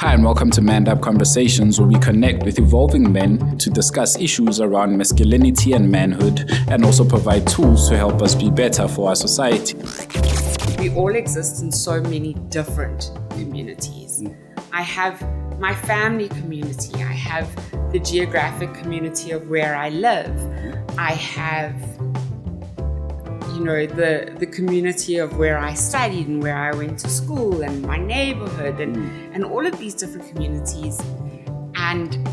Hi and welcome to Manned Up Conversations, where we connect with evolving men to discuss issues around masculinity and manhood, and also provide tools to help us be better for our society. We all exist in so many different communities. I have my family community. I have the geographic community of where I live. I have the community of where I studied and where I went to school and my neighborhood and all of these different communities. And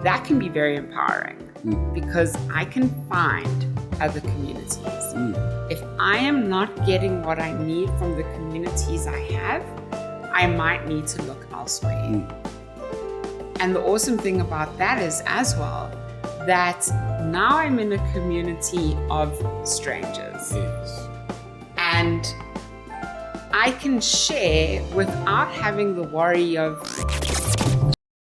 that can be very empowering because I can find other communities. If I am not getting what I need from the communities I have, I might need to look elsewhere. And the awesome thing about that is as well, that now I'm in a community of strangers. Yes. And I can share without having the worry of...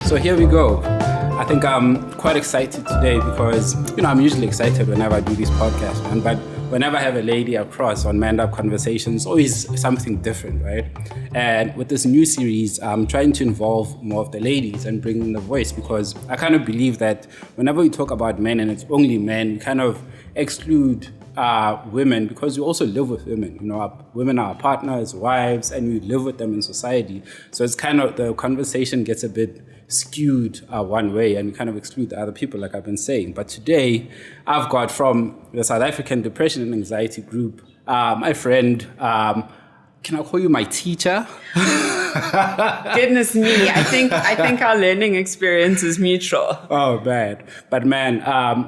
So here we go. I think I'm quite excited today because, I'm usually excited whenever I do these podcasts, man, but whenever I have a lady across on Manned Up Conversations, always something different, right? And with this new series, I'm trying to involve more of the ladies and bring in the voice, because I kind of believe that whenever we talk about men and it's only men, we kind of exclude women, because we also live with women. Women are our partners, wives, and we live with them in society. So it's kind of, the conversation gets a bit skewed one way, and we kind of exclude the other people, like I've been saying. But today, I've got from the South African Depression and Anxiety Group, my friend, can I call you my teacher? Goodness me, I think our learning experience is mutual. Oh, man. But man,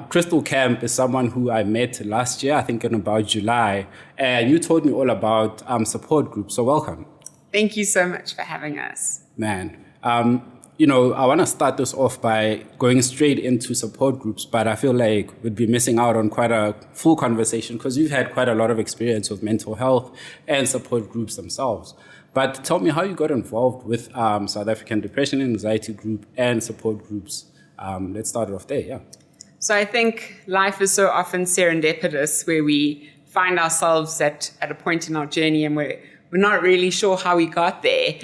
Krystle Kemp is someone who I met last year, I think in about July, and you told me all about support groups, so welcome. Thank you so much for having us. Man, I want to start this off by going straight into support groups, but I feel like we'd be missing out on quite a full conversation because you've had quite a lot of experience with mental health and support groups themselves. But tell me how you got involved with South African Depression and Anxiety Group and support groups. Let's start it off there, yeah. So I think life is so often serendipitous, where we find ourselves at a point in our journey and we're not really sure how we got there,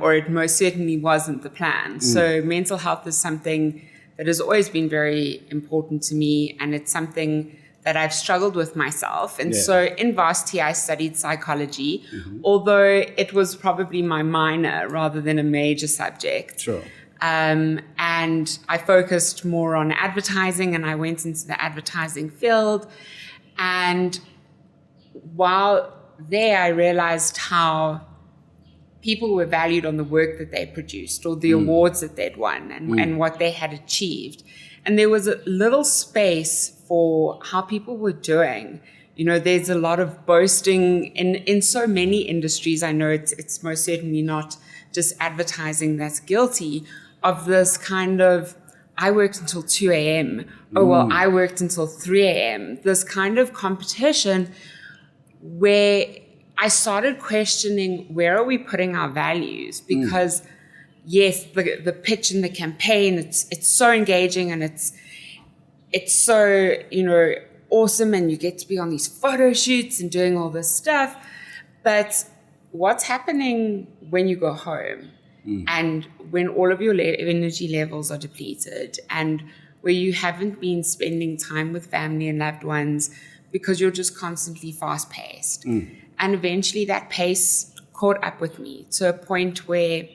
or it most certainly wasn't the plan. So mental health is something that has always been very important to me, and it's something that I've struggled with myself. And so in varsity, I studied psychology, although it was probably my minor rather than a major subject. Sure. And I focused more on advertising, and I went into the advertising field. And while there, I realized how people were valued on the work that they produced or the awards that they'd won and what they had achieved. And there was a little space for how people were doing. There's a lot of boasting in so many industries. I know it's most certainly not just advertising that's guilty of this kind of, I worked until 2 a.m. Oh, well, I worked until 3 a.m. This kind of competition where I started questioning, where are we putting our values? Because yes, the pitch and the campaign, it's so engaging and it's so, awesome, and you get to be on these photo shoots and doing all this stuff. But what's happening when you go home and when all of your energy levels are depleted, and where you haven't been spending time with family and loved ones because you're just constantly fast-paced. And eventually that pace caught up with me to a point where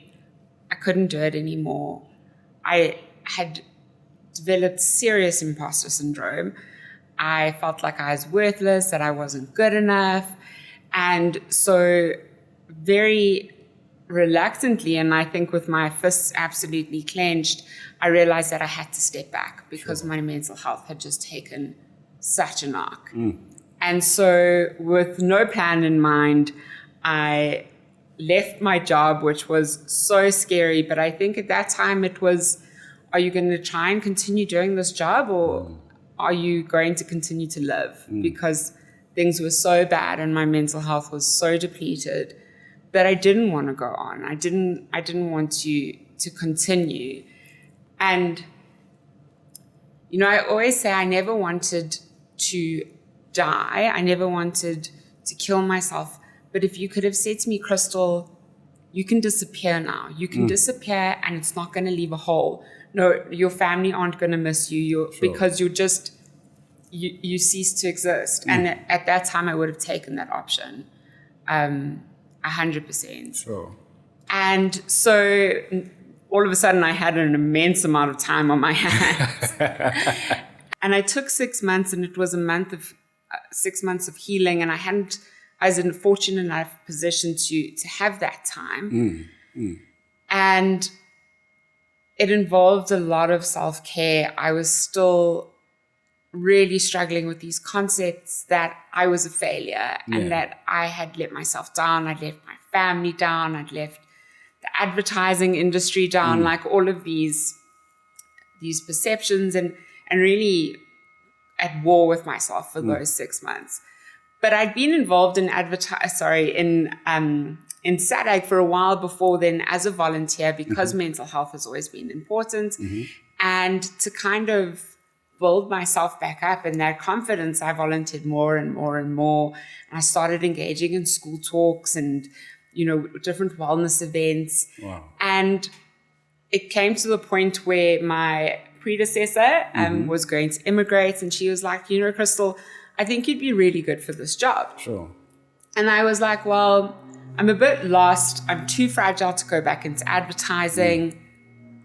I couldn't do it anymore. I had developed serious imposter syndrome. I felt like I was worthless, that I wasn't good enough. And so very reluctantly, and I think with my fists absolutely clenched, I realized that I had to step back because my mental health had just taken such a knock. And so with no plan in mind, I left my job, which was so scary. But I think at that time it was, are you going to try and continue doing this job, or are you going to continue to live? Because things were so bad and my mental health was so depleted that I didn't want to go on. I didn't want to continue. And, I always say I never wanted to die. I never wanted to kill myself. But if you could have said to me, Krystle, you can disappear now. You can disappear and it's not going to leave a hole. No, your family aren't going to miss you because you're just, you cease to exist. And at that time, I would have taken that option 100%. Sure. And so all of a sudden, I had an immense amount of time on my hands. And I took 6 months, and it was a 6 months of healing. And I was in a fortunate enough position to have that time. And it involved a lot of self-care. I was still really struggling with these concepts that I was a failure and that I had let myself down. I'd left my family down. I'd left the advertising industry down, like all of these perceptions, and really at war with myself for those 6 months. But I'd been involved in in SADAG for a while before then as a volunteer because mental health has always been important. And to kind of build myself back up and that confidence, I volunteered more and more and more. And I started engaging in school talks and, different wellness events. Wow. And it came to the point where my predecessor was going to immigrate, and she was like, Krystle, I think you'd be really good for this job. Sure. And I was like, well, I'm a bit lost. I'm too fragile to go back into advertising.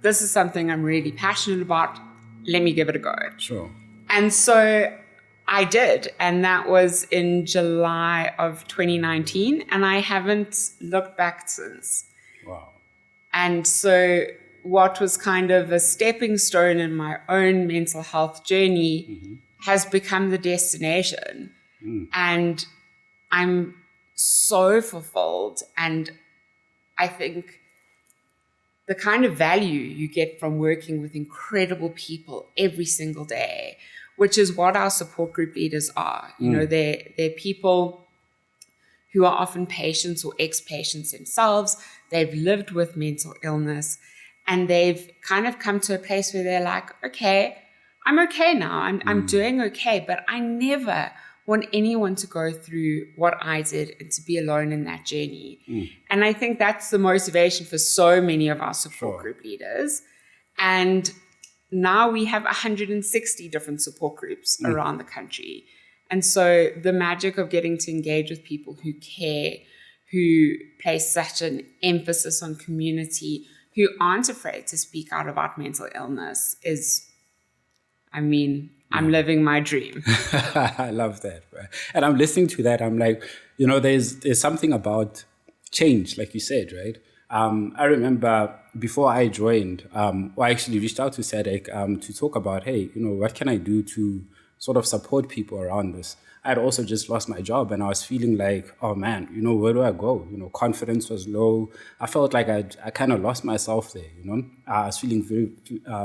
This is something I'm really passionate about. Let me give it a go. Sure. And so I did. And that was in July of 2019. And I haven't looked back since. Wow. And so what was kind of a stepping stone in my own mental health journey has become the destination. And I'm so fulfilled. And I think the kind of value you get from working with incredible people every single day, which is what our support group leaders are. They're people who are often patients or ex-patients themselves. They've lived with mental illness, and they've kind of come to a place where they're like, okay, I'm okay now. I'm doing okay, but I never want anyone to go through what I did and to be alone in that journey. And I think that's the motivation for so many of our support group leaders. And now we have 160 different support groups around the country. And so the magic of getting to engage with people who care, who place such an emphasis on community, who aren't afraid to speak out about mental illness is, I'm living my dream. I love that. Right? And I'm listening to that. I'm like, there's something about change, like you said, right? I remember before I joined, I actually reached out to SADAG to talk about, hey, what can I do to sort of support people around this? I'd also just lost my job, and I was feeling like, oh man, where do I go? Confidence was low. I felt like I kind of lost myself there, I was feeling very,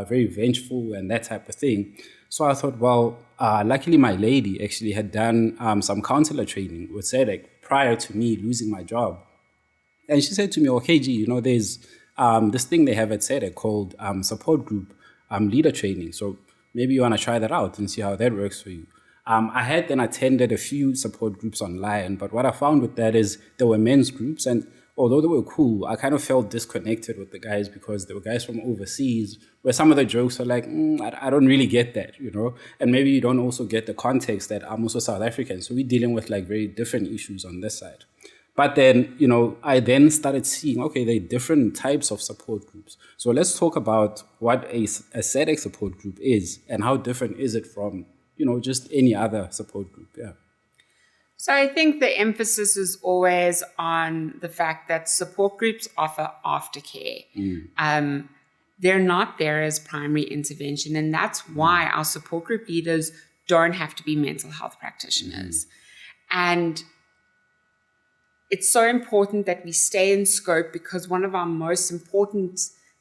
very vengeful and that type of thing. So I thought, well, luckily my lady actually had done some counselor training with SADAG prior to me losing my job. And she said to me, okay, G, there's this thing they have at SADAG called support group leader training. So maybe you want to try that out and see how that works for you. I had then attended a few support groups online, but what I found with that is there were men's groups, and although they were cool, I kind of felt disconnected with the guys because there were guys from overseas where some of the jokes are like, I don't really get that, and maybe you don't also get the context that I'm also South African, so we're dealing with like very different issues on this side. But then, I then started seeing, okay, there are different types of support groups. So let's talk about what a SADAG support group is and how different is it from, just any other support group. Yeah. So I think the emphasis is always on the fact that support groups offer aftercare. They're not there as primary intervention. And that's why our support group leaders don't have to be mental health practitioners. And it's so important that we stay in scope, because one of our most important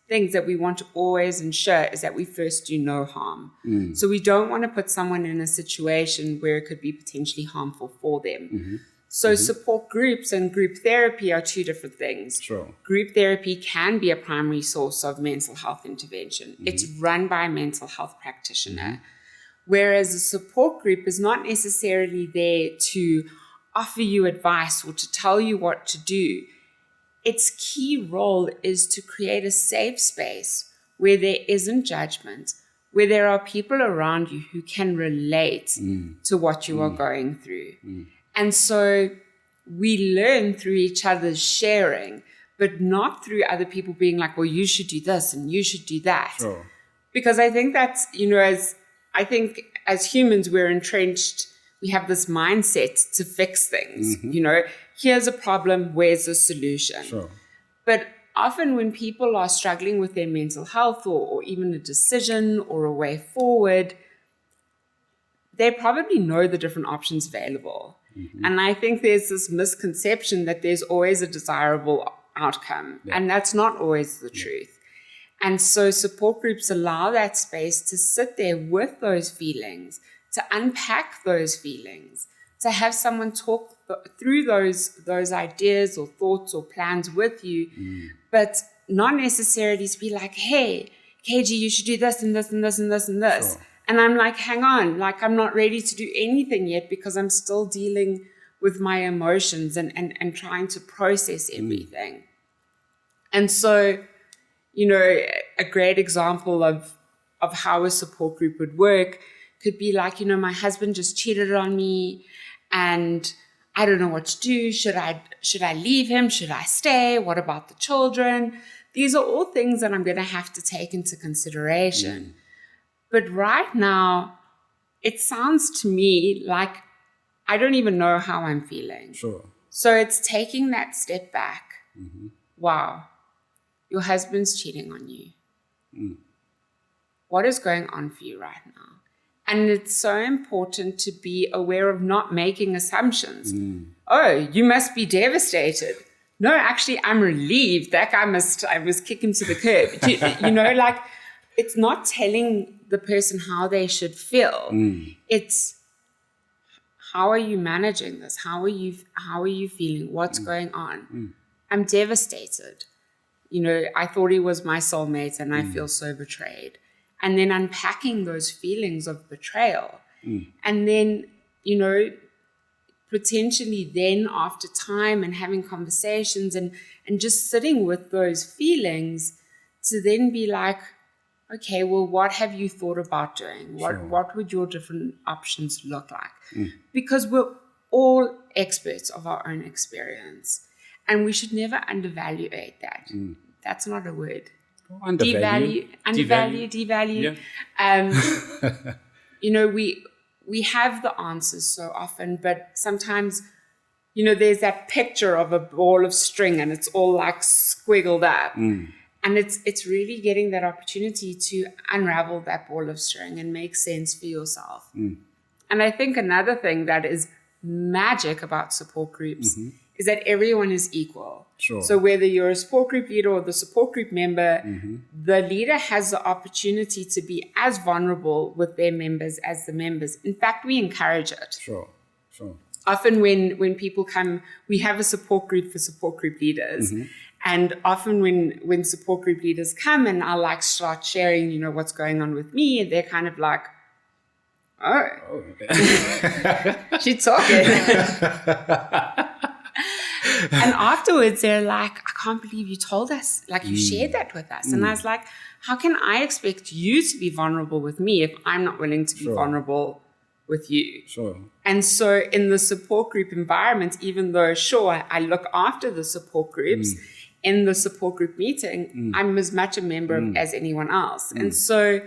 things that we want to always ensure is that we first do no harm. So we don't want to put someone in a situation where it could be potentially harmful for them. So support groups and group therapy are two different things. Sure. Group therapy can be a primary source of mental health intervention. It's run by a mental health practitioner. Whereas a support group is not necessarily there to offer you advice or to tell you what to do. its key role is to create a safe space where there isn't judgment, where there are people around you who can relate to what you are going through. And so we learn through each other's sharing, but not through other people being like, well, you should do this and you should do that. Sure. Because I think that's, as humans, we're entrenched, we have this mindset to fix things. Here's a problem, where's the solution? Sure. But often when people are struggling with their mental health or even a decision or a way forward, they probably know the different options available. And I think there's this misconception that there's always a desirable outcome. Yeah. And that's not always the truth. And so support groups allow that space to sit there with those feelings, to unpack those feelings, to have someone talk through those ideas or thoughts or plans with you, but not necessarily to be like, hey, KG, you should do this and this and this and this and this. Sure. And I'm like, hang on, like I'm not ready to do anything yet because I'm still dealing with my emotions and trying to process everything. And so, a great example of how a support group would work could be like, my husband just cheated on me and I don't know what to do. Should I leave him? Should I stay? What about the children? These are all things that I'm going to have to take into consideration. But right now, it sounds to me like I don't even know how I'm feeling. Sure. So it's taking that step back. Wow, your husband's cheating on you. What is going on for you right now? And it's so important to be aware of not making assumptions. Oh, you must be devastated. No, actually, I'm relieved. That guy I must kick him to the curb. Like it's not telling the person how they should feel. It's how are you managing this? How are you feeling? What's going on? I'm devastated. I thought he was my soulmate and I feel so betrayed. And then unpacking those feelings of betrayal. And then, potentially then after time and having conversations and just sitting with those feelings to then be like, okay, well, what have you thought about doing? What would your different options look like? Because we're all experts of our own experience. And we should never undervalue that. That's not a word. Undervalue. Devalue. Yeah. We have the answers so often, but sometimes, there's that picture of a ball of string and it's all like squiggled up. And it's really getting that opportunity to unravel that ball of string and make sense for yourself. And I think another thing that is magic about support groups is that everyone is equal. Sure. So whether you're a support group leader or the support group member, the leader has the opportunity to be as vulnerable with their members as the members. In fact, we encourage it. Sure. Often when people come, we have a support group for support group leaders. And often when support group leaders come and I'll start sharing, what's going on with me, they're kind of like, oh. She's talking. And afterwards, they're like, I can't believe you told us, you shared that with us. And I was like, how can I expect you to be vulnerable with me if I'm not willing to be vulnerable with you? Sure. And so in the support group environment, even though, I look after the support groups, in the support group meeting, I'm as much a member as anyone else. And so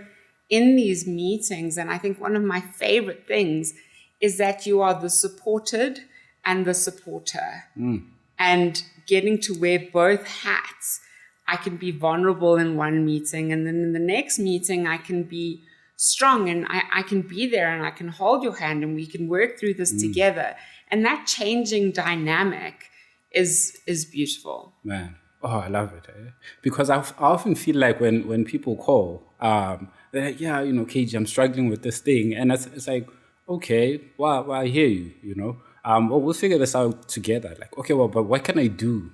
in these meetings, and I think one of my favorite things is that you are the supported and the supporter. And getting to wear both hats. I can be vulnerable in one meeting, and then in the next meeting, I can be strong and I can be there and I can hold your hand and we can work through this together. And that changing dynamic is beautiful. Man. Oh, I love it. Because I often feel like when people call, they're like, yeah, KG, I'm struggling with this thing. And it's like, okay, well, I hear you, well, we'll figure this out together. Like, okay, well, but what can I do?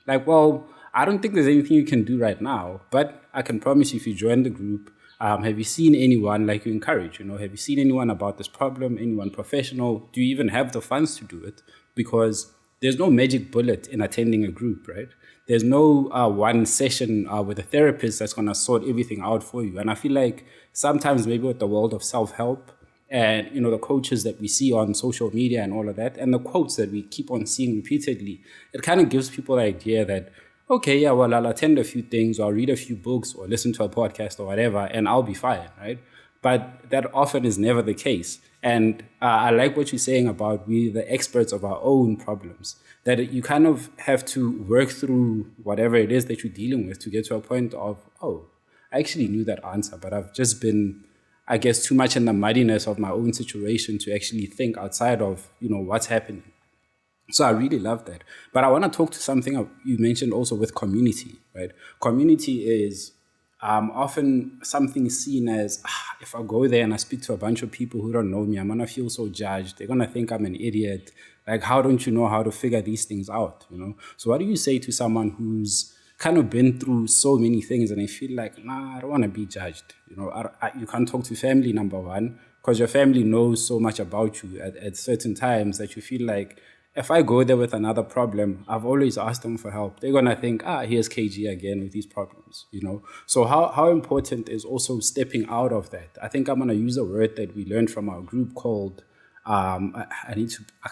Like, well, I don't think there's anything you can do right now, but I can promise you if you join the group, have you seen anyone like you encourage, have you seen anyone about this problem, anyone professional? Do you even have the funds to do it? Because there's no magic bullet in attending a group, right? There's no one session with a therapist that's going to sort everything out for you. And I feel like sometimes maybe with the world of self-help and, the coaches that we see on social media and all of that, and the quotes that we keep on seeing repeatedly, it kind of gives people the idea that, okay, yeah, well, I'll attend a few things or I'll read a few books or listen to a podcast or whatever, and I'll be fine, right? But that often is never the case. And I like what you're saying about we the experts of our own problems, that you kind of have to work through whatever it is that you're dealing with to get to a point of, oh, I actually knew that answer, but I've just been, I guess, too much in the muddiness of my own situation to actually think outside of, what's happening. So I really love that. But I want to talk to something you mentioned also with community, right? Community is often something seen as, if I go there and I speak to a bunch of people who don't know me, I'm going to feel so judged. They're going to think I'm an idiot. Like, how don't you know how to figure these things out, So what do you say to someone who's kind of been through so many things and they feel like, nah, I don't want to be judged. You can't talk to family, number one, because your family knows so much about you at certain times that you feel like, if I go there with another problem, I've always asked them for help. They're going to think, here's KG again with these problems, So how important is also stepping out of that? I think I'm going to use a word that we learned from our group called, I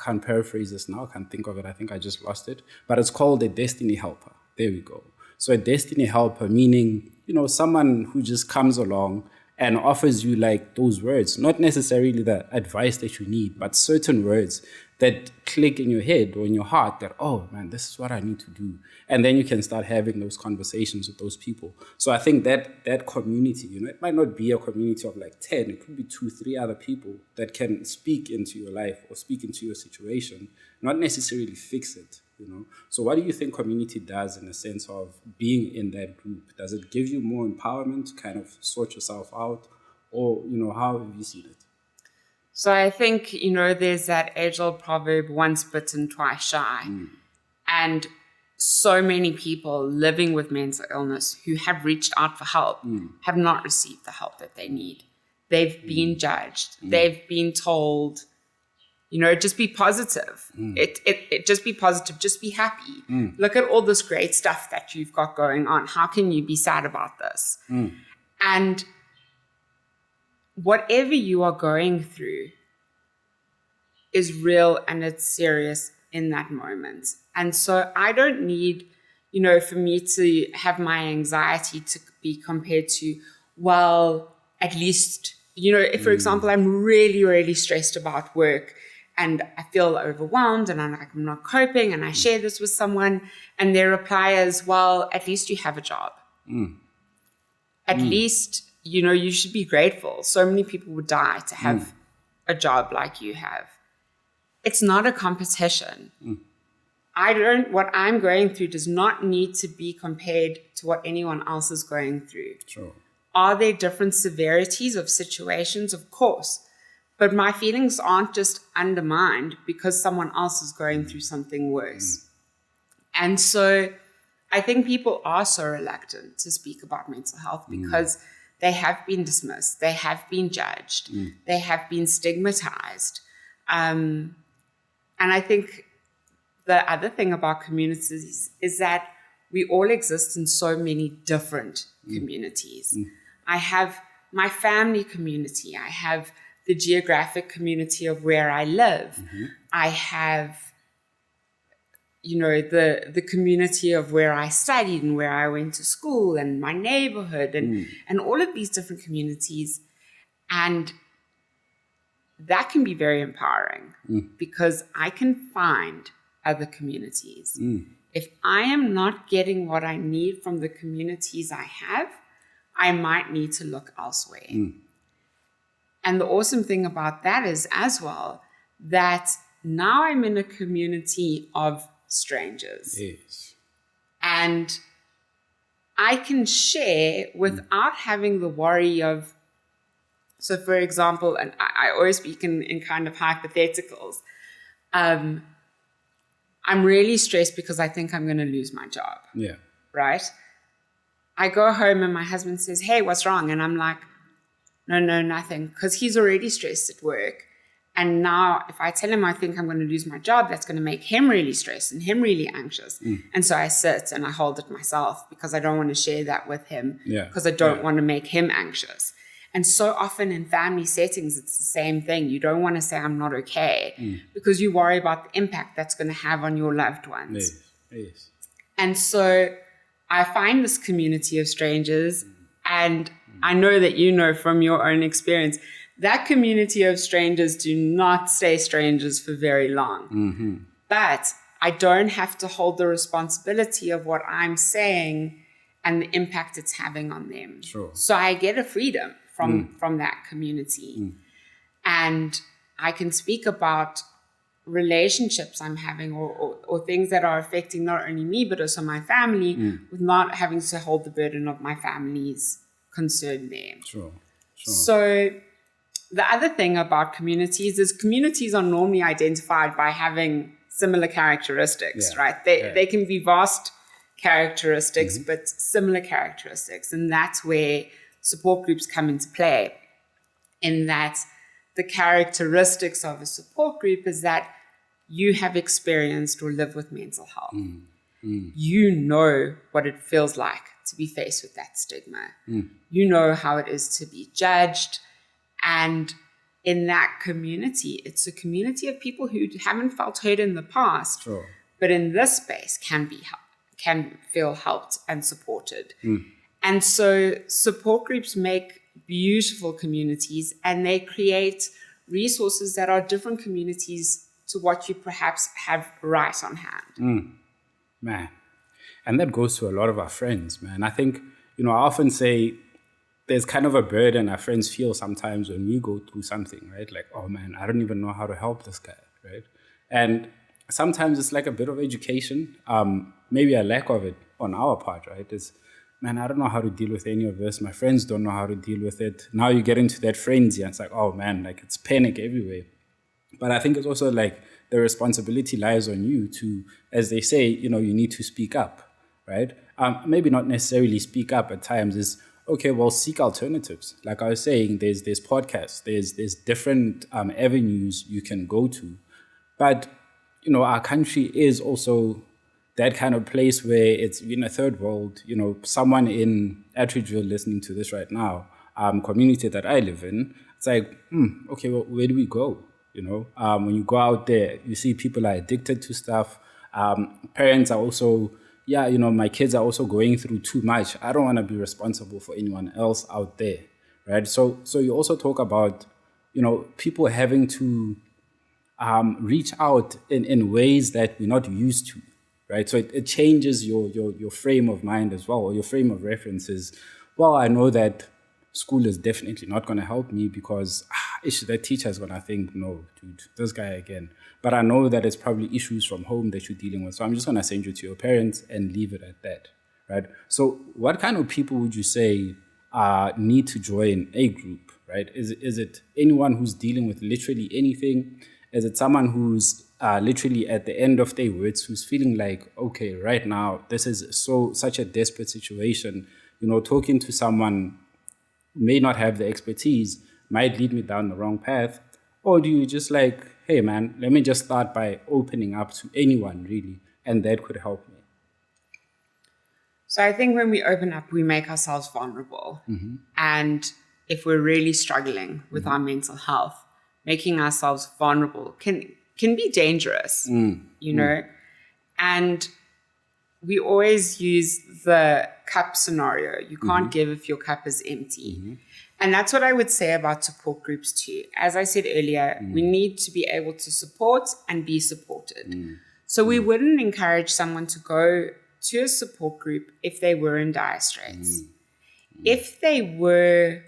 can't paraphrase this now. I can't think of it. I think I just lost it. But it's called a destiny helper. There we go. So a destiny helper, meaning, someone who just comes along and offers you like those words, not necessarily the advice that you need, but certain words that click in your head or in your heart that, oh man, this is what I need to do. And then you can start having those conversations with those people. So I think that community, it might not be a community of like 10, it could be 2, 3 other people that can speak into your life or speak into your situation, not necessarily fix it, So what do you think community does in the sense of being in that group? Does it give you more empowerment to kind of sort yourself out? Or, how have you seen it? So I think, there's that age-old proverb, once bitten, twice shy. And so many people living with mental illness who have reached out for help have not received the help that they need. They've been judged. They've been told, just be positive. It just be positive. Just be happy. Look at all this great stuff that you've got going on. How can you be sad about this? And whatever you are going through is real and it's serious in that moment. And so I don't need, for me to have my anxiety to be compared to, well, at least, if, for example, I'm really, really stressed about work and I feel overwhelmed and I'm like, I'm not coping, and I share this with someone and their reply is, well, at least you have a job. At least, you should be grateful. So many people would die to have a job like you have. It's not a competition. What I'm going through does not need to be compared to what anyone else is going through. Sure. Are there different severities of situations? Of course. But my feelings aren't just undermined because someone else is going through something worse. And so I think people are so reluctant to speak about mental health because they have been dismissed, they have been judged, they have been stigmatized. And I think the other thing about communities is that we all exist in so many different communities. I have my family community, I have the geographic community of where I live, I have the community of where I studied and where I went to school and my neighborhood and all of these different communities. And that can be very empowering because I can find other communities. If I am not getting what I need from the communities I have, I might need to look elsewhere. And the awesome thing about that is as well that now I'm in a community of strangers. Yes. And I can share without having the worry of, so for example, and I always speak in kind of hypotheticals, I'm really stressed because I think I'm going to lose my job. Yeah. Right? I go home and my husband says, hey, what's wrong? And I'm like, no, nothing. Because he's already stressed at work. And now if I tell him I think I'm going to lose my job, that's going to make him really stressed and him really anxious. And so I sit and I hold it myself because I don't want to share that with him because I don't want to make him anxious. And so often in family settings, it's the same thing. You don't want to say, I'm not okay, because you worry about the impact that's going to have on your loved ones. Yes. And so I find this community of strangers, and I know that you know from your own experience, that community of strangers do not stay strangers for very long. But I don't have to hold the responsibility of what I'm saying and the impact it's having on them. Sure. So I get a freedom from that community. And I can speak about relationships I'm having or things that are affecting not only me, but also my family, with not having to hold the burden of my family's concern there. Sure. So the other thing about communities is communities are normally identified by having similar characteristics, right? They can be vast characteristics, but similar characteristics. And that's where support groups come into play, in that the characteristics of a support group is that you have experienced or live with mental health. You know what it feels like to be faced with that stigma. You know how it is to be judged. And in that community, it's a community of people who haven't felt heard in the past, but in this space can feel helped and supported. And so support groups make beautiful communities, and they create resources that are different communities to what you perhaps have right on hand. Man. And that goes to a lot of our friends, man. I think, I often say there's kind of a burden our friends feel sometimes when we go through something, right? Like, oh man, I don't even know how to help this guy, right? And sometimes it's like a bit of education, maybe a lack of it on our part, right? It's, man, I don't know how to deal with any of this. My friends don't know how to deal with it. Now you get into that frenzy and it's like, oh man, like it's panic everywhere. But I think it's also like the responsibility lies on you to, as they say, you need to speak up, right? Maybe not necessarily speak up at times is, okay, well, seek alternatives. Like I was saying, there's podcasts, there's different avenues you can go to. But, our country is also that kind of place where it's in a third world, someone in Atteridgeville listening to this right now, community that I live in, it's like, okay, well, where do we go? When you go out there, you see people are addicted to stuff. Parents are also, my kids are also going through too much. I don't want to be responsible for anyone else out there, right? So you also talk about, people having to reach out in ways that we're not used to, right? So it changes your frame of mind as well, or your frame of references. Well, I know that school is definitely not going to help me because that teacher's going to think, no, dude, this guy again. But I know that it's probably issues from home that you're dealing with. So I'm just going to send you to your parents and leave it at that, right? So what kind of people would you say need to join a group, right? Is it anyone who's dealing with literally anything? Is it someone who's literally at the end of their words, who's feeling like, okay, right now, this is such a desperate situation. Talking to someone may not have the expertise, might lead me down the wrong path? Or do you just like, hey man, let me just start by opening up to anyone really, and that could help me? So I think when we open up, we make ourselves vulnerable. And if we're really struggling with our mental health, making ourselves vulnerable can be dangerous, And we always use the cup scenario. You can't give if your cup is empty. And that's what I would say about support groups too. As I said earlier, we need to be able to support and be supported. So we wouldn't encourage someone to go to a support group if they were in dire straits. If they were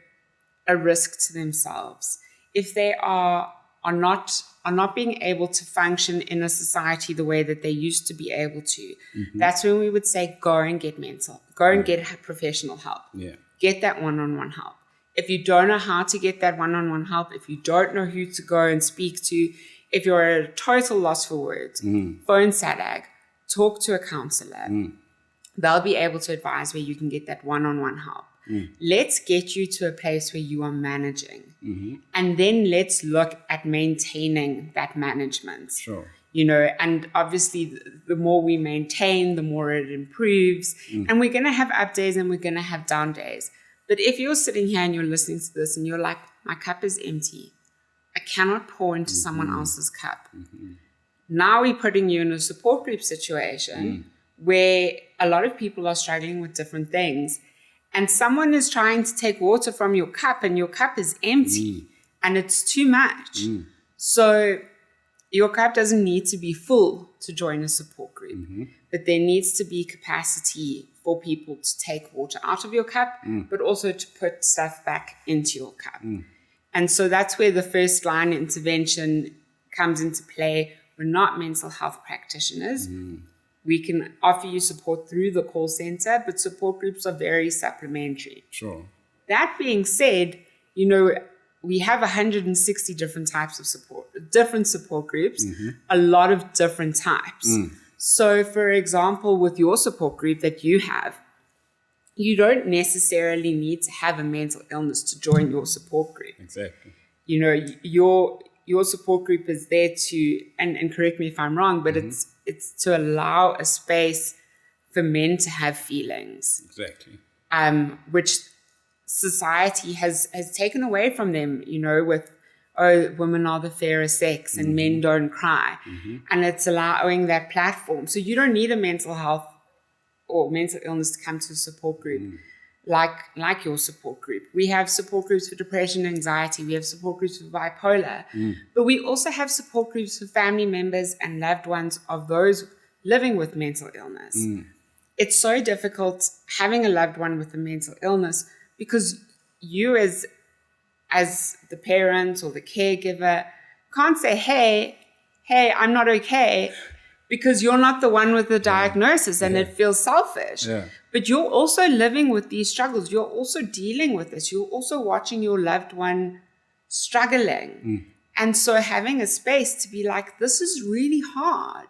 a risk to themselves, if they are not being able to function in a society the way that they used to be able to, that's when we would say, go and get professional help. Get that one-on-one help. If you don't know how to get that one-on-one help, if you don't know who to go and speak to, if you're at a total loss for words, phone SADAG, talk to a counselor. They'll be able to advise where you can get that one-on-one help. Let's get you to a place where you are managing. And then let's look at maintaining that management. Sure. And obviously the more we maintain, the more it improves. And we're going to have up days and we're going to have down days. But if you're sitting here and you're listening to this and you're like, my cup is empty, I cannot pour into someone else's cup. Now we're putting you in a support group situation where a lot of people are struggling with different things. And someone is trying to take water from your cup and your cup is empty and it's too much. So your cup doesn't need to be full to join a support group, but there needs to be capacity for people to take water out of your cup, but also to put stuff back into your cup. And so that's where the first line intervention comes into play. We're not mental health practitioners. We can offer you support through the call center, but support groups are very supplementary. Sure. That being said, we have 160 different types of support, different support groups, a lot of different types. So, for example, with your support group that you have, you don't necessarily need to have a mental illness to join your support group. Exactly. Your support group is there to, and correct me if I'm wrong, but it's to allow a space for men to have feelings. Exactly. Which society has taken away from them, with, oh, women are the fairer sex and men don't cry. And it's allowing that platform. So you don't need a mental health or mental illness to come to a support group like your support group. We have support groups for depression and anxiety. We have support groups for bipolar. But we also have support groups for family members and loved ones of those living with mental illness. It's so difficult having a loved one with a mental illness because you as the parent or the caregiver can't say, hey, I'm not okay, because you're not the one with the diagnosis and it feels selfish. But you're also living with these struggles. You're also dealing with this. You're also watching your loved one struggling. And so having a space to be like, this is really hard,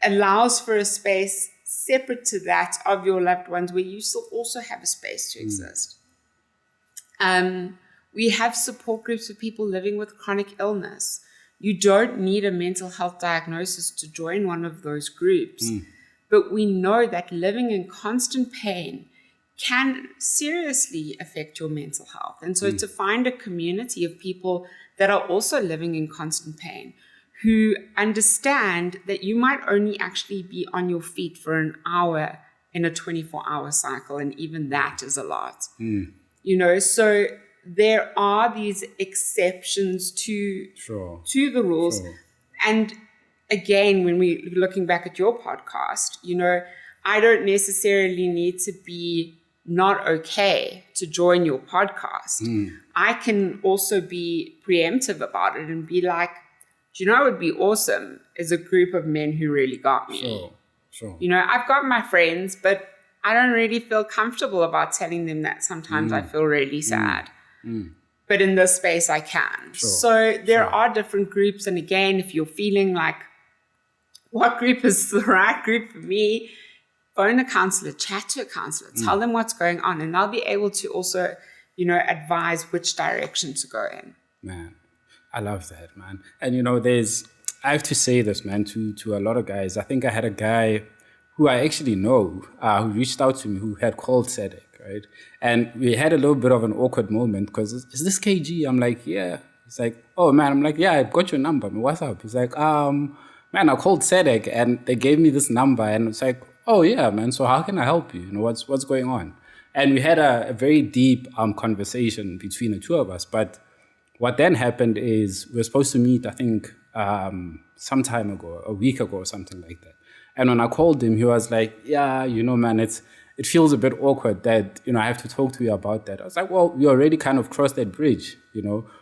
allows for a space separate to that of your loved ones where you still also have a space to exist. We have support groups for people living with chronic illness. You don't need a mental health diagnosis to join one of those groups. But we know that living in constant pain can seriously affect your mental health. And so to find a community of people that are also living in constant pain, who understand that you might only actually be on your feet for an hour in a 24-hour cycle, and even that is a lot. So there are these exceptions to the rules. And again, when we're looking back at your podcast, I don't necessarily need to be not okay to join your podcast. I can also be preemptive about it and be like, do you know what would be awesome is a group of men who really got me. Sure. I've got my friends, but I don't really feel comfortable about telling them that sometimes I feel really sad. But in this space, I can. So there are different groups. And again, if you're feeling like, what group is the right group for me? Phone a counselor, chat to a counselor, tell them what's going on. And they'll be able to also, advise which direction to go in. Man, I love that, man. And, I have to say this, man, to a lot of guys. I think I had a guy who I actually know who reached out to me who had called SADAG, right? And we had a little bit of an awkward moment because, is this KG? I'm like, yeah. He's like, oh, man. I'm like, yeah, I got your number. I mean, what's up? He's like, man, I called SADAG and they gave me this number. And it's like, oh, yeah, man. So how can I help you? What's going on? And we had a very deep conversation between the two of us. But what then happened is we were supposed to meet, I think, some time ago, a week ago or something like that. And when I called him, he was like, yeah, man, it feels a bit awkward that, I have to talk to you about that. I was like, well, we already kind of crossed that bridge,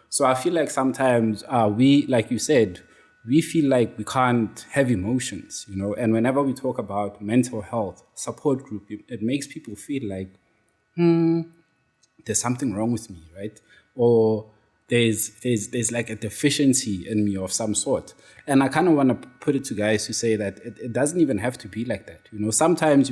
So I feel like sometimes we, like you said, we feel like we can't have emotions, And whenever we talk about mental health, support group, it makes people feel like, there's something wrong with me, right? Or there's like a deficiency in me of some sort. And I kind of want to put it to guys who say that it doesn't even have to be like that. Sometimes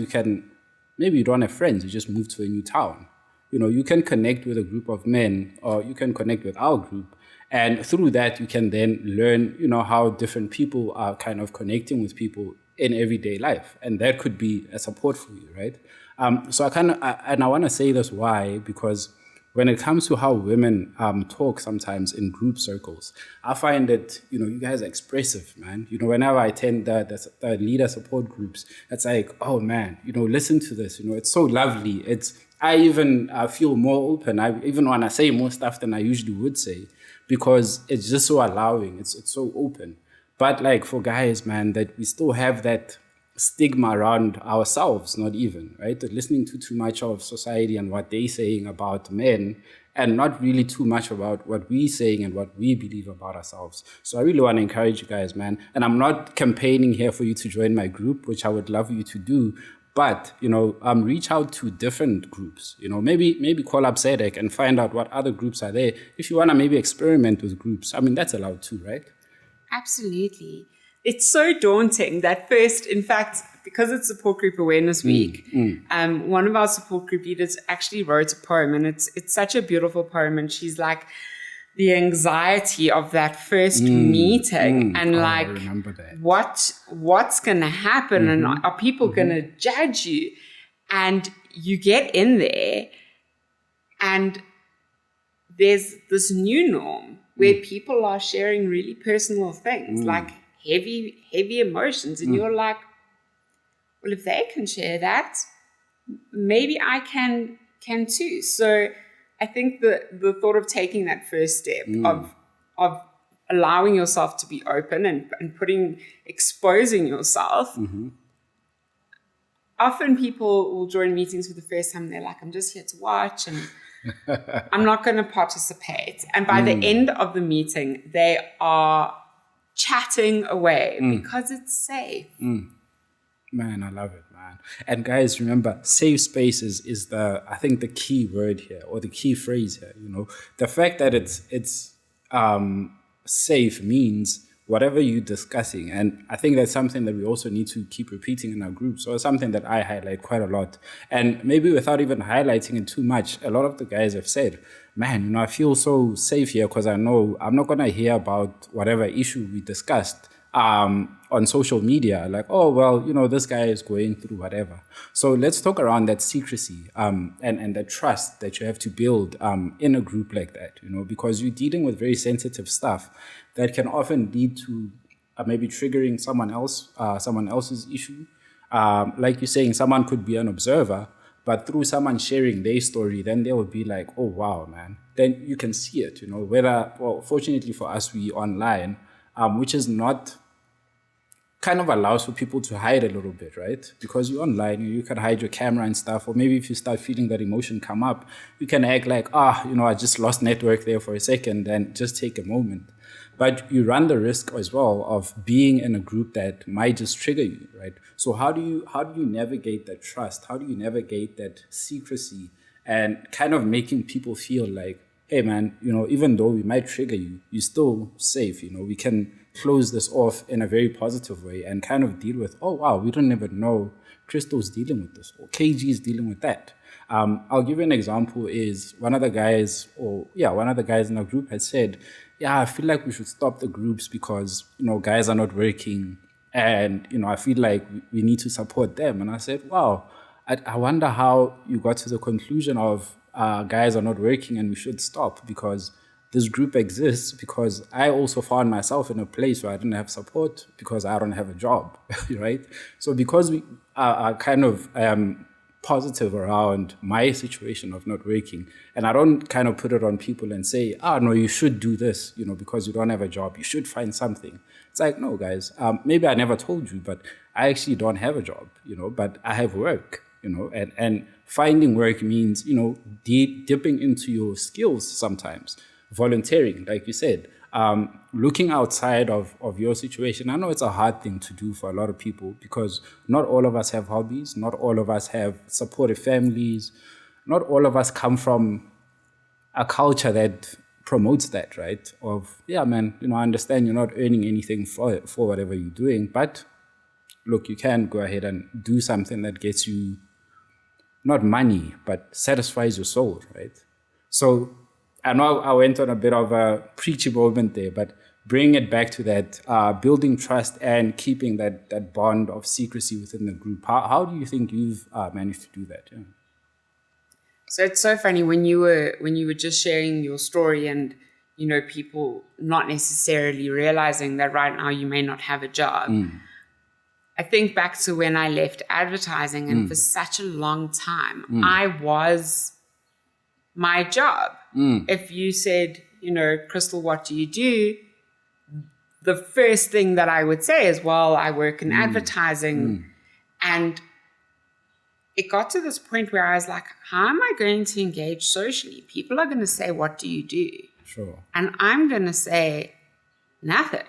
maybe you don't have friends, you just moved to a new town. you can connect with a group of men, or you can connect with our group. And through that, you can then learn, how different people are kind of connecting with people in everyday life. And that could be a support for you, right? So I want to say this why, because when it comes to how women talk sometimes in group circles, I find that, you guys are expressive, man. Whenever I attend the leader support groups, it's like, oh man, listen to this, it's so lovely. I even feel more open. I even want to say more stuff than I usually would say, because it's just so allowing. It's so open. But like for guys, man, that we still have that stigma around ourselves, not even, right? Listening to too much of society and what they're saying about men, and not really too much about what we're saying and what we believe about ourselves. So I really want to encourage you guys, man. And I'm not campaigning here for you to join my group, which I would love you to do. But, reach out to different groups, maybe call up SADAG and find out what other groups are there. If you want to maybe experiment with groups, I mean, that's allowed too, right? Absolutely. It's so daunting that first, in fact, because it's Support Group Awareness Week, one of our support group leaders actually wrote a poem, and it's such a beautiful poem. And she's like, the anxiety of that first meeting, and like, what's going to happen, and are people going to judge you? And you get in there, and there's this new norm where people are sharing really personal things, like heavy emotions. And you're like, well, if they can share that, maybe I can too. So I think the thought of taking that first step of allowing yourself to be open and exposing yourself. Often people will join meetings for the first time and they're like, I'm just here to watch and I'm not going to participate. And by the end of the meeting, they are chatting away because it's safe. Man, I love it, man. And guys, remember, safe spaces is I think the key word here, or the key phrase here. The fact that it's safe means whatever you're discussing. And I think that's something that we also need to keep repeating in our groups, or something that I highlight quite a lot. And maybe without even highlighting it too much, a lot of the guys have said, man, I feel so safe here because I know I'm not going to hear about whatever issue we discussed on social media, like, oh, well, this guy is going through whatever. So let's talk around that secrecy and the trust that you have to build in a group like that, because you're dealing with very sensitive stuff that can often lead to maybe triggering someone else's issue. Like you're saying, someone could be an observer, but through someone sharing their story, then they would be like, oh, wow, man. Then you can see it, fortunately for us, we online, which is not kind of allows for people to hide a little bit, right? Because you're online, you can hide your camera and stuff, or maybe if you start feeling that emotion come up, you can act like, I just lost network there for a second, and just take a moment. But you run the risk as well of being in a group that might just trigger you, right? So how do you navigate that trust? How do you navigate that secrecy and kind of making people feel like, hey man, even though we might trigger you, you're still safe. We can close this off in a very positive way and kind of deal with, oh wow, we don't even know Krystle's dealing with this, or KG is dealing with that. I'll give you an example. Is one of the guys in our group had said, I feel like we should stop the groups because, guys are not working, and, I feel like we need to support them. And I said, wow, I wonder how you got to the conclusion of guys are not working and we should stop, because this group exists because I also found myself in a place where I didn't have support because I don't have a job, right? So because we are kind of positive around my situation of not working, and I don't kind of put it on people and say, no, you should do this, because you don't have a job, you should find something. It's like, no, guys, maybe I never told you, but I actually don't have a job, but I have work, and finding work means, dipping into your skills sometimes, volunteering, like you said, looking outside of your situation. I know it's a hard thing to do for a lot of people because not all of us have hobbies, not all of us have supportive families, not all of us come from a culture that promotes that, right? Of, yeah, man, I understand you're not earning anything for whatever you're doing, but look, you can go ahead and do something that gets you not money, but satisfies your soul, right? So I know I went on a bit of a preachy moment there, but bring it back to that building trust and keeping that bond of secrecy within the group. How do you think you've managed to do that? Yeah. So it's so funny when you were just sharing your story and, you know, people not necessarily realizing that right now you may not have a job. I think back to when I left advertising, and for such a long time, I was my job. If you said, you know, Krystle, what do you do? The first thing that I would say is, well, I work in advertising. And it got to this point where I was like, how am I going to engage socially? People are going to say, what do you do? Sure. And I'm going to say, nothing.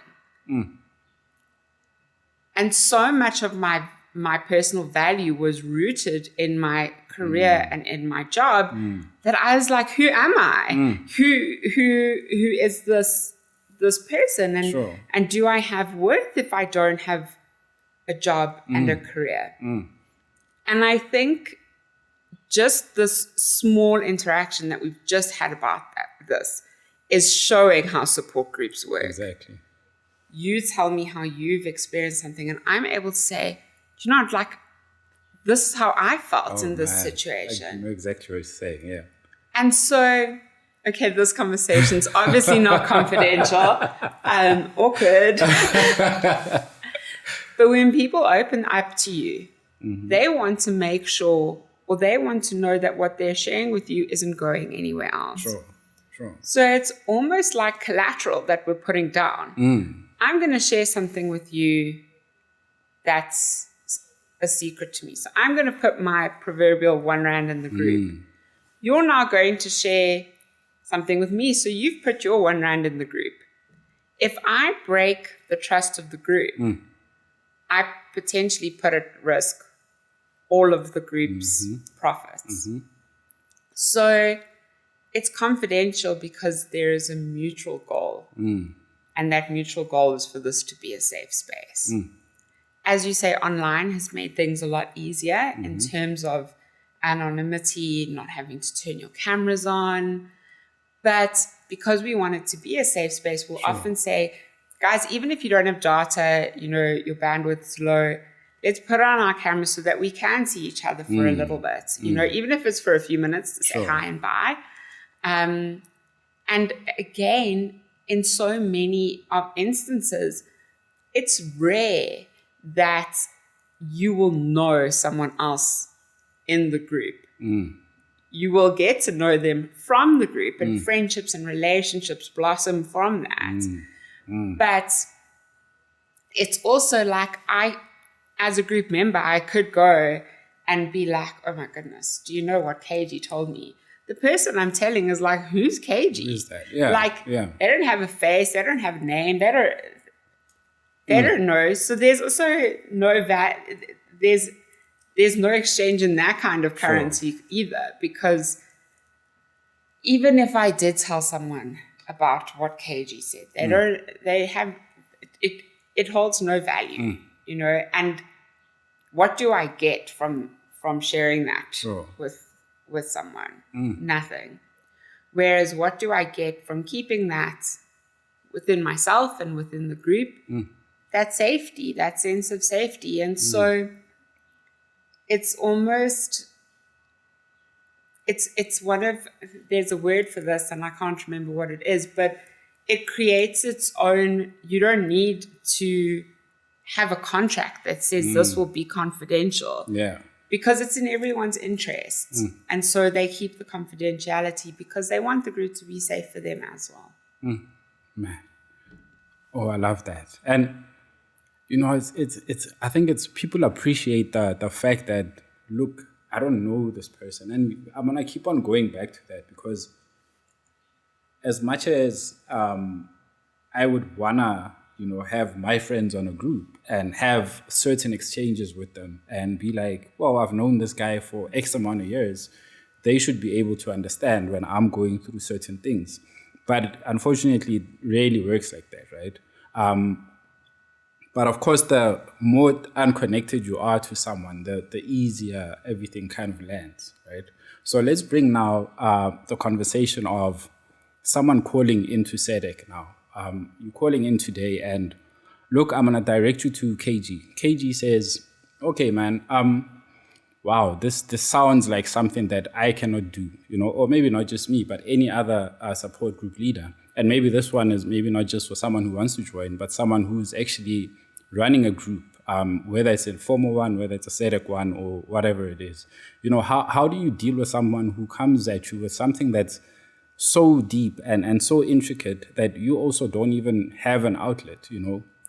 And so much of my personal value was rooted in my career and in my job that I was like, who am I? Who is this person? And Sure. and do I have worth if I don't have a job and a career? And I think just this small interaction that we've just had about this is showing how support groups work. Exactly. You tell me how you've experienced something, and I'm able to say, you know, like, this is how I felt in this situation. I know exactly what you're saying, yeah. And so, okay, this conversation's obviously not confidential, awkward. But when people open up to you, they want to make sure, or they want to know that what they're sharing with you isn't going anywhere else. Sure. So it's almost like collateral that we're putting down. I'm going to share something with you that's a secret to me. So I'm going to put my proverbial R1 in the group. You're now going to share something with me. So you've put your R1 in the group. If I break the trust of the group, I potentially put at risk all of the group's profits. So it's confidential because there is a mutual goal. And that mutual goal is for this to be a safe space. As you say, online has made things a lot easier in terms of anonymity, not having to turn your cameras on. But because we want it to be a safe space, we'll often say, guys, even if you don't have data, you know, your bandwidth's low, let's put on our cameras so that we can see each other for a little bit. You know, even if it's for a few minutes to say hi and bye. And again, in so many instances, it's rare that you will know someone else in the group. You will get to know them from the group, and friendships and relationships blossom from that. But it's also like as a group member, I could go and be like, oh my goodness, do you know what KG told me? The person I'm telling is like, who's KG? Who's that? Yeah. Like, they don't have a face, they don't have a name, they don't know. So there's also no there's no exchange in that kind of currency either, because even if I did tell someone about what KG said, it holds no value, you know. And what do I get from sharing that with someone? Nothing. Whereas what do I get from keeping that within myself and within the group? That safety, that sense of safety. And so it's almost, it's one of, there's a word for this and I can't remember what it is, but it creates its own, you don't need to have a contract that says this will be confidential. Yeah. Because it's in everyone's interest. And so they keep the confidentiality because they want the group to be safe for them as well. Man. Oh, I love that. And, you know, it's I think it's people appreciate the fact that, look, I don't know this person. And I'm going to keep on going back to that because as much as I would want to, you know, have my friends on a group and have certain exchanges with them and be like, well, I've known this guy for X amount of years. They should be able to understand when I'm going through certain things. But unfortunately, it rarely works like that, right? But of course, the more unconnected you are to someone, the easier everything kind of lands, right? So let's bring now the conversation of someone calling into SADAG now. You're calling in today and look, I'm going to direct you to KG. KG says, okay, man, wow, this sounds like something that I cannot do, or maybe not just me, but any other support group leader. And maybe this one is maybe not just for someone who wants to join, but someone who's actually running a group, whether it's a formal one, whether it's a SADAG one, or whatever it is. How do you deal with someone who comes at you with something that's so deep and so intricate that you also don't even have an outlet,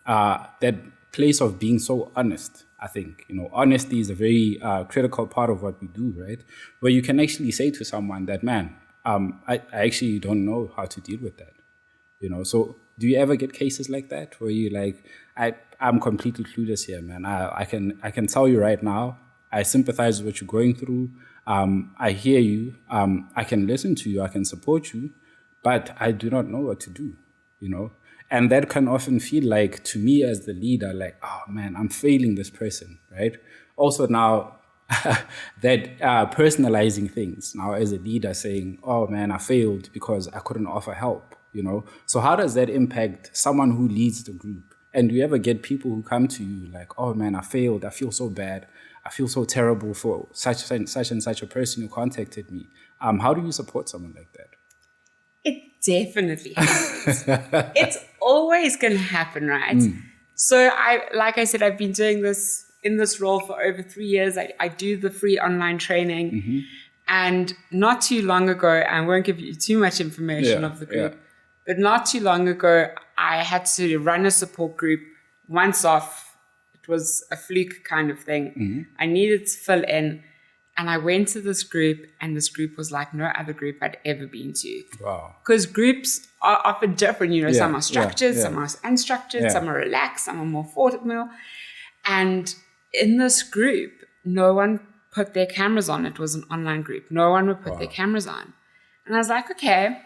that place of being so honest, I think, honesty is a very critical part of what we do, right? Where you can actually say to someone that, man, I actually don't know how to deal with that, So do you ever get cases like that where you like, I'm completely clueless here, man. I can tell you right now, I sympathize with what you're going through. I hear you. I can listen to you. I can support you, but I do not know what to do, And that can often feel like, to me as the leader, like, oh man, I'm failing this person, right? Also now, that personalizing things now as a leader, saying, oh man, I failed because I couldn't offer help, So how does that impact someone who leads the group? And do you ever get people who come to you like, oh man, I failed. I feel so bad. I feel so terrible for such and such a person who contacted me. How do you support someone like that? It definitely happens. It's always going to happen, right? So like I said, I've been doing this in this role for over 3 years. I do the free online training. And not too long ago, I won't give you too much information of the group, but not too long ago, I had to run a support group once off. It was a fluke kind of thing. I needed to fill in. And I went to this group, and this group was like no other group I'd ever been to. Wow. Because groups are often different. Some are structured, some are unstructured, some are relaxed, some are more formal. And in this group, no one put their cameras on. It was an online group. No one would put their cameras on. And I was like, okay,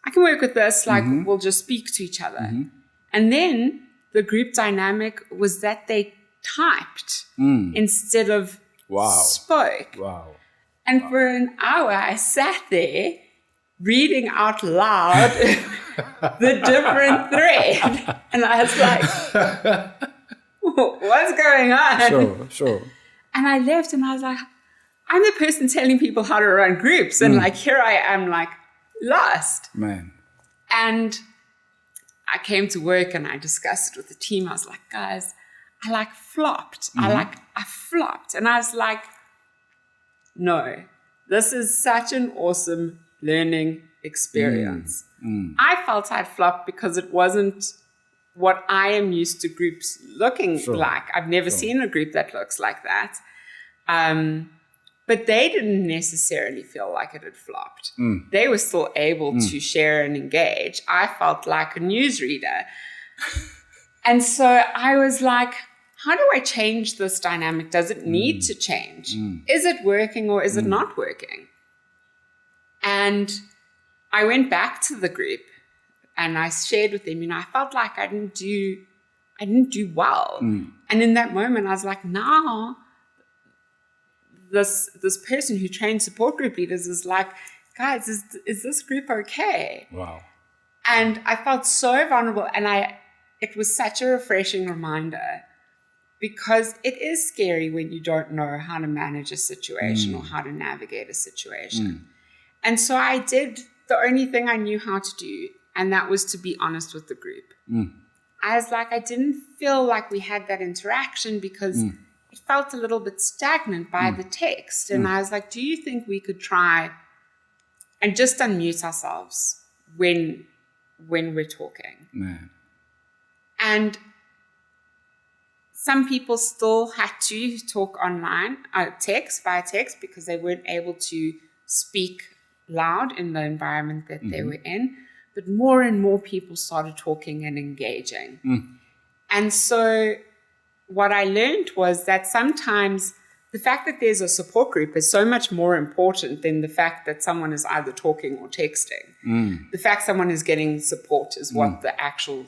I can work with this. Like, we'll just speak to each other. And then the group dynamic was that they typed instead of spoke. Wow. And for an hour, I sat there reading out loud the different thread. And I was like, what's going on? Sure. And I left and I was like, I'm the person telling people how to run groups. And like, here I am, like, lost. Man. And I came to work and I discussed it with the team. I was like, guys, I like flopped. I flopped. And I was like, no, this is such an awesome learning experience. I felt I'd flopped because it wasn't what I am used to groups looking like. I've never seen a group that looks like that. But they didn't necessarily feel like it had flopped. They were still able to share and engage. I felt like a newsreader. And so I was like, how do I change this dynamic? Does it need to change? Is it working or is it not working? And I went back to the group and I shared with them, I felt like I didn't do well. And in that moment, I was like, now this person who trains support group leaders is like, guys, is this group okay? Wow. And I felt so vulnerable, and it was such a refreshing reminder, because it is scary when you don't know how to manage a situation or how to navigate a situation. And so I did the only thing I knew how to do, and that was to be honest with the group. I was like, I didn't feel like we had that interaction because it felt a little bit stagnant by the text. And I was like, do you think we could try and just unmute ourselves when we're talking? Man. And some people still had to talk online, via text, because they weren't able to speak loud in the environment that they were in. But more and more people started talking and engaging. And so what I learned was that sometimes the fact that there's a support group is so much more important than the fact that someone is either talking or texting. The fact someone is getting support is what the actual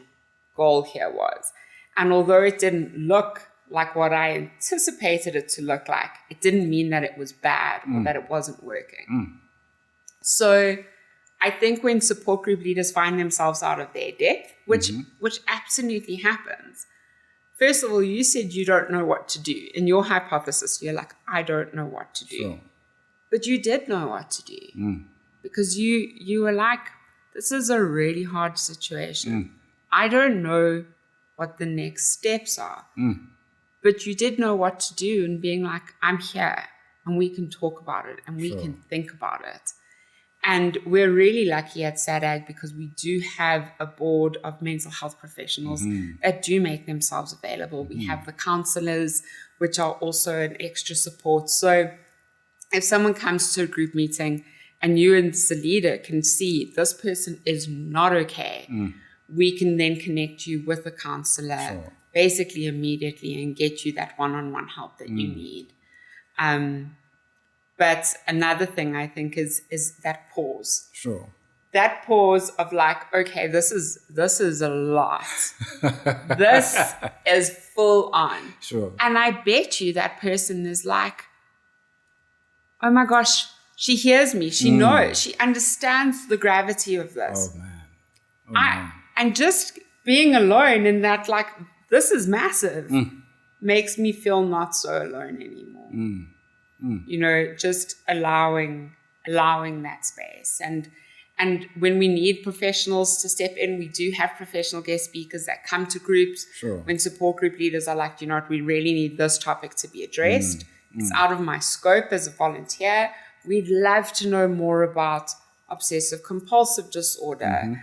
goal here was. And although it didn't look like what I anticipated it to look like, it didn't mean that it was bad or that it wasn't working. So I think when support group leaders find themselves out of their depth, which absolutely happens. First of all, you said you don't know what to do. In your hypothesis, you're like, I don't know what to do. Sure. But you did know what to do. Because you were like, this is a really hard situation. I don't know what the next steps are. But you did know what to do, and being like, I'm here and we can talk about it and we can think about it. And we're really lucky at SADAG because we do have a board of mental health professionals that do make themselves available. We have the counselors, which are also an extra support. So if someone comes to a group meeting and you as the leader can see this person is not okay, we can then connect you with a counselor basically immediately and get you that one-on-one help that you need. But another thing I think is that pause. Sure. That pause of like, okay, this is a lot. This is full on. Sure. And I bet you that person is like, oh my gosh, she hears me. She knows. She understands the gravity of this. Oh man. And just being alone in that, like, this is massive, makes me feel not so alone anymore. You know, just allowing that space. And when we need professionals to step in, we do have professional guest speakers that come to groups. Sure. When support group leaders are like, you know what, we really need this topic to be addressed. It's out of my scope as a volunteer. We'd love to know more about obsessive compulsive disorder,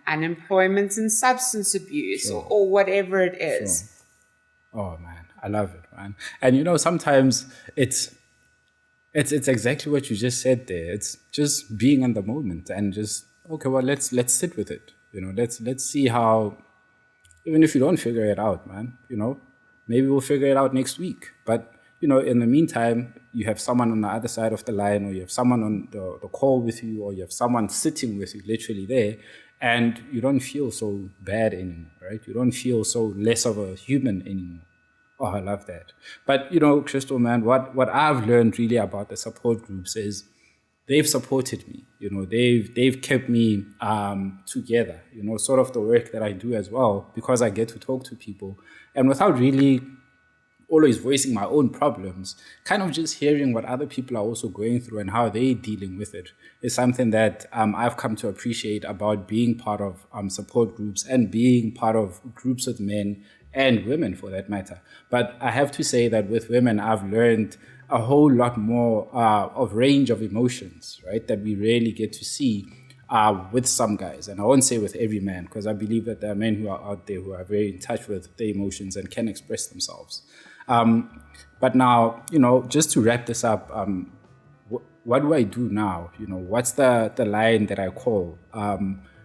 unemployment and substance abuse, or whatever it is. Oh man, I love it, man. And you know, sometimes it's exactly what you just said there. It's just being in the moment and just, okay, well, let's sit with it. You know, let's see how, even if you don't figure it out, man, you know, maybe we'll figure it out next week. But, you know, in the meantime, you have someone on the other side of the line, or you have someone on the call with you, or you have someone sitting with you literally there, and you don't feel so bad anymore, right? You don't feel so less of a human anymore. Oh, I love that. But, you know, Krystle, man, what I've learned really about the support groups is they've supported me. You know, they've kept me together, you know, sort of the work that I do as well, because I get to talk to people. And without really always voicing my own problems, kind of just hearing what other people are also going through and how they're dealing with it is something that I've come to appreciate about being part of support groups and being part of groups with men and women for that matter. But I have to say that with women, I've learned a whole lot more of range of emotions, right, that we rarely get to see with some guys. And I won't say with every man, because I believe that there are men who are out there who are very in touch with their emotions and can express themselves. But now, you know, just to wrap this up, what do I do now? You know, what's the line that I call?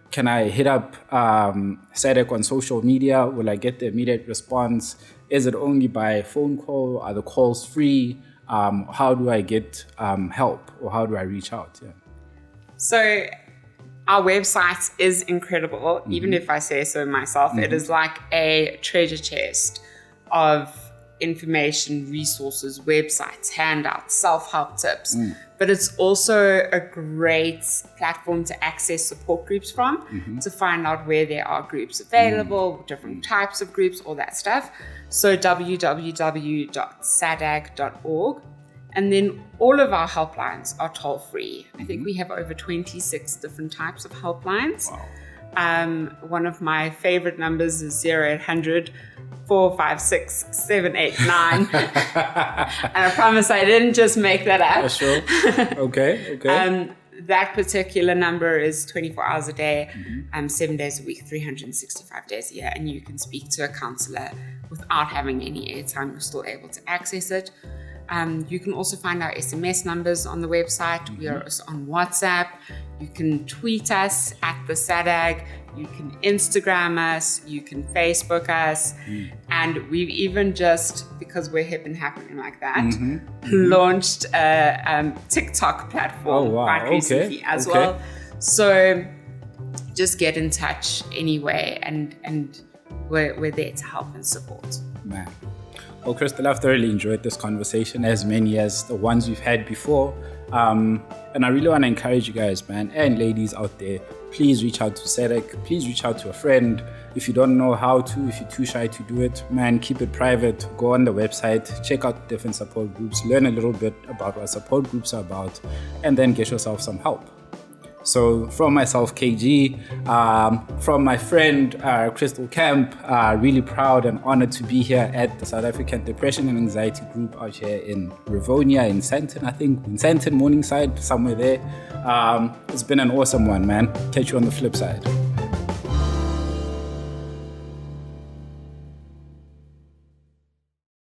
Can I hit up SADAG on social media? Will I get the immediate response? Is it only by phone call? Are the calls free? How do I get help, or how do I reach out? Yeah. So our website is incredible. Even if I say so myself, it is like a treasure chest of information, resources, websites, handouts, self-help tips. But it's also a great platform to access support groups from, to find out where there are groups available, different types of groups, all that stuff. So www.sadag.org. And then all of our helplines are toll-free. I think we have over 26 different types of helplines. Wow. One of my favorite numbers is 0800 456 789. And I promise I didn't just make that up. Sure. Okay. That particular number is 24 hours a day, 7 days a week, 365 days a year. And you can speak to a counselor without having any airtime. You're still able to access it. You can also find our SMS numbers on the website. We are also on WhatsApp. You can tweet us at the SADAG. You can Instagram us. You can Facebook us. And we've even just, because we're hip and happening like that, launched a TikTok platform quite recently as well. So just get in touch anyway. And we're there to help and support. Man. Well, Krystle, I've thoroughly enjoyed this conversation, as many as the ones we've had before. And I really want to encourage you guys, man, and ladies out there, please reach out to SADAG. Please reach out to a friend. If you don't know how to, if you're too shy to do it, man, keep it private. Go on the website, check out different support groups, learn a little bit about what support groups are about, and then get yourself some help. So from myself, KG, from my friend, Krystle Kemp, really proud and honored to be here at the South African Depression and Anxiety Group out here in Rivonia, in Sandton, I think, in Sandton, Morningside, somewhere there. It's been an awesome one, man. Catch you on the flip side.